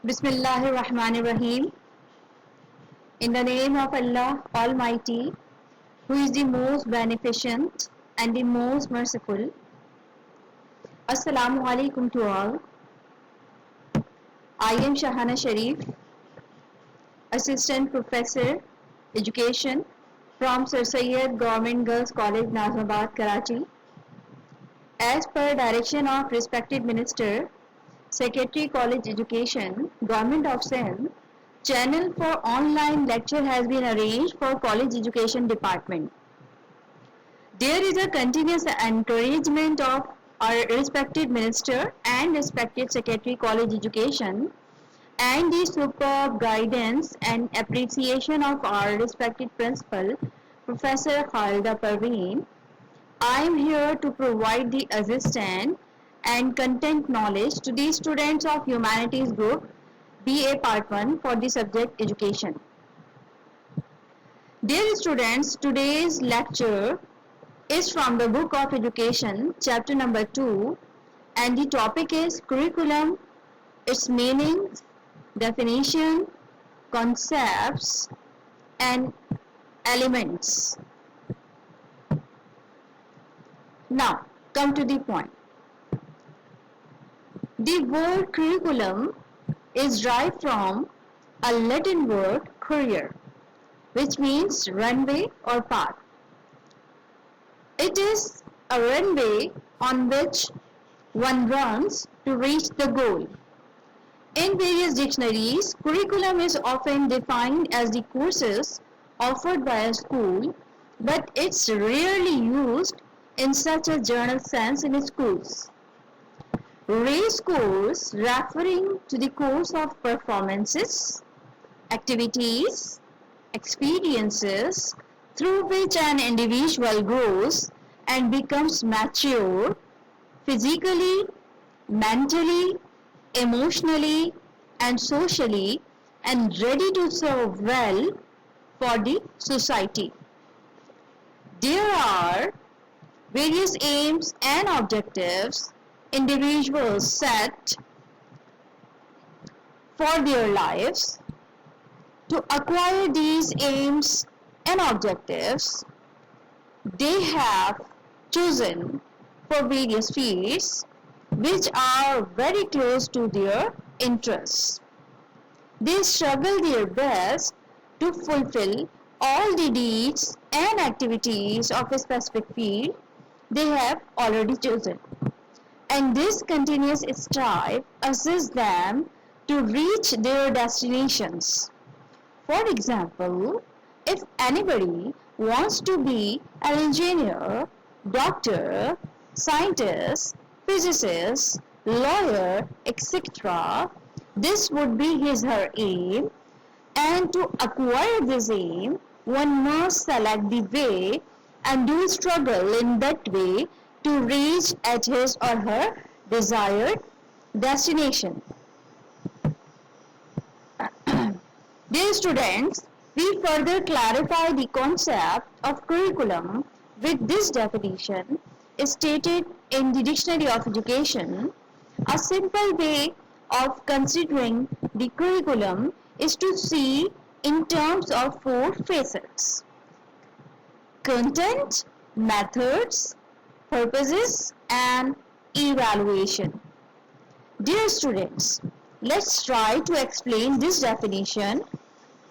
Bismillahirrahmanirrahim. In the name of Allah Almighty, who is the most beneficent and the most merciful. Assalamu alaikum to all. I am Shahana Sharif, Assistant Professor, Education from Sir Syed Government Girls College, Nazimabad, Karachi. As per direction of respected Minister, Secretary College Education, Government of Sindh, channel for online lecture has been arranged for College Education Department. There is a continuous encouragement of our respected Minister and respected Secretary College Education and the superb guidance and appreciation of our respected Principal, Professor Khalida Parveen. I am here to provide the assistant and content knowledge to the students of Humanities Group BA Part 1 for the subject Education. Dear students, today's lecture is from the Book of Education, chapter number 2, and the topic is Curriculum, its meanings, definition, concepts, and elements. Now, come to the point. The word curriculum is derived from a Latin word courier, which means runway or path. It is a runway on which one runs to reach the goal. In various dictionaries, curriculum is often defined as the courses offered by a school, but it's rarely used in such a general sense in schools. Race course referring to the course of performances, activities, experiences through which an individual grows and becomes mature physically, mentally, emotionally, and socially, and ready to serve well for the society. There are various aims and objectives individuals set for their lives. To acquire these aims and objectives, they have chosen for various fields which are very close to their interests. They struggle their best to fulfill all the deeds and activities of a specific field they have already chosen. And this continuous strive assists them to reach their destinations. For example, if anybody wants to be an engineer, doctor, scientist, physicist, lawyer, etc., this would be his or her aim, and to acquire this aim, one must select the way and do struggle in that way to reach at his or her desired destination. Dear students, we further clarify the concept of curriculum with this definition stated in the Dictionary of Education. A simple way of considering the curriculum is to see in terms of four facets: content, methods, purposes, and evaluation. Dear students, let's try to explain this definition.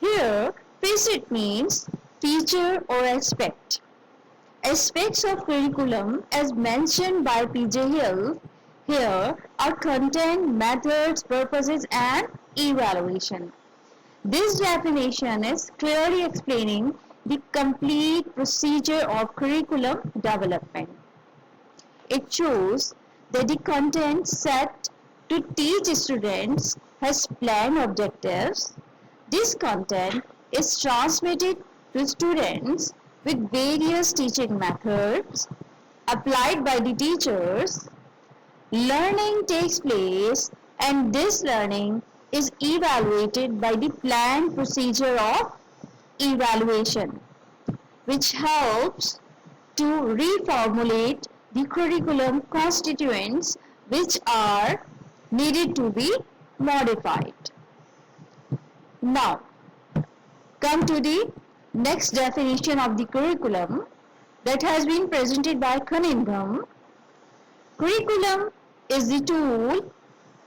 Here, facet means feature or aspect. Aspects of curriculum as mentioned by P.J. Hill here are content, methods, purposes, and evaluation. This definition is clearly explaining the complete procedure of curriculum development. It shows that the content set to teach students has planned objectives. This content is transmitted to students with various teaching methods applied by the teachers. Learning takes place, and this learning is evaluated by the planned procedure of evaluation, which helps to reformulate the curriculum constituents which are needed to be modified. Now, come to the next definition of the curriculum that has been presented by Cunningham. Curriculum is the tool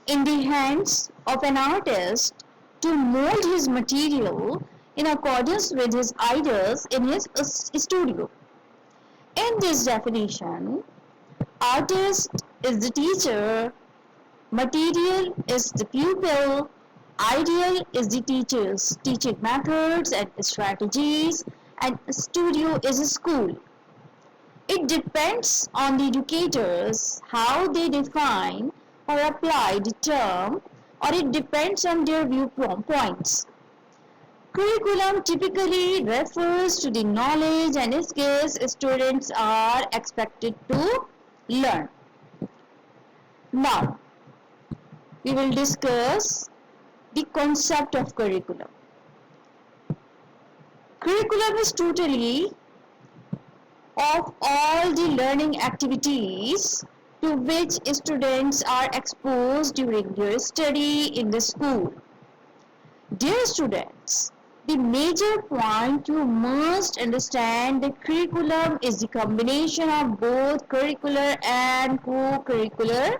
in the hands of an artist to mold his material in accordance with his ideas in his studio. In this definition, artist is the teacher, material is the pupil, ideal is the teacher's teaching methods and strategies, and studio is a school. It depends on the educators how they define or apply the term, or it depends on their viewpoints. Curriculum typically refers to the knowledge and skills students are expected to learn. Now, we will discuss the concept of curriculum. Curriculum is totally of all the learning activities to which students are exposed during their study in the school. Dear students, the major point you must understand that curriculum is the combination of both curricular and co-curricular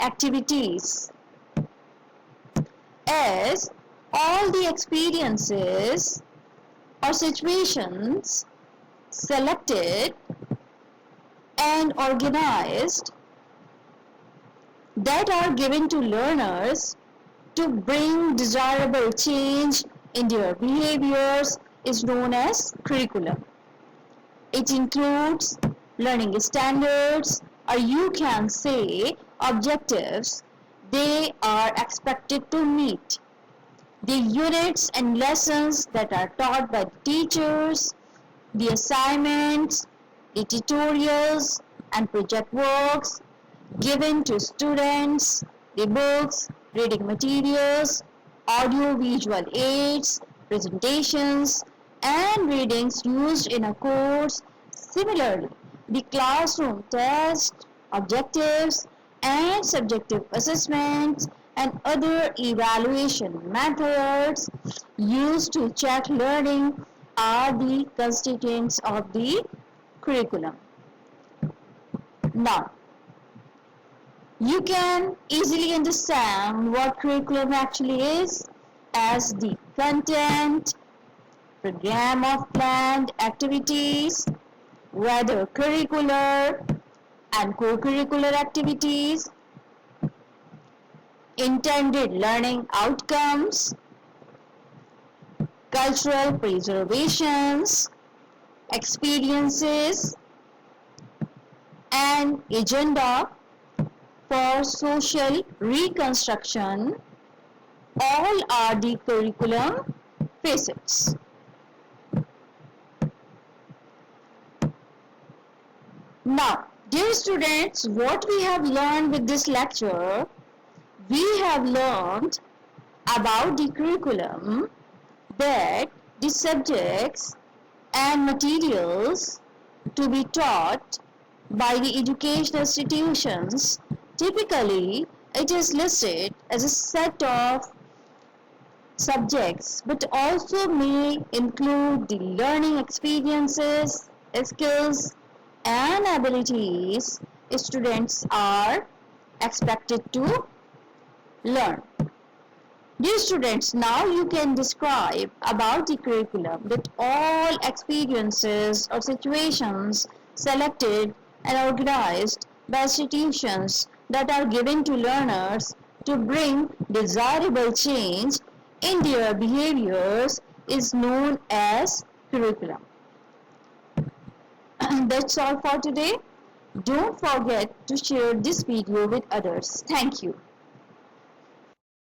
activities, as all the experiences or situations selected and organized that are given to learners to bring desirable change in their behaviors is known as curriculum. It includes learning standards, or you can say objectives they are expected to meet, the units and lessons that are taught by the teachers, the assignments, the tutorials and project works given to students, the books, reading materials, audio-visual aids, presentations, and readings used in a course. Similarly, the classroom test, objectives, and subjective assessments and other evaluation methods used to check learning are the constituents of the curriculum. Now, you can easily understand what curriculum actually is as the content, program of planned activities, whether curricular and co-curricular activities, intended learning outcomes, cultural preservations, experiences, and agenda for social reconstruction, all are the curriculum facets. Now, dear students, what we have learned with this lecture, we have learned about the curriculum, that the subjects and materials to be taught by the educational institutions, typically it is listed as a set of subjects, but also may include the learning experiences, skills, and abilities students are expected to learn. Dear students, now you can describe about the curriculum that all experiences or situations selected and organized by institutions that are given to learners to bring desirable change in their behaviors is known as curriculum. That's all for today. Don't forget to share this video with others. Thank you.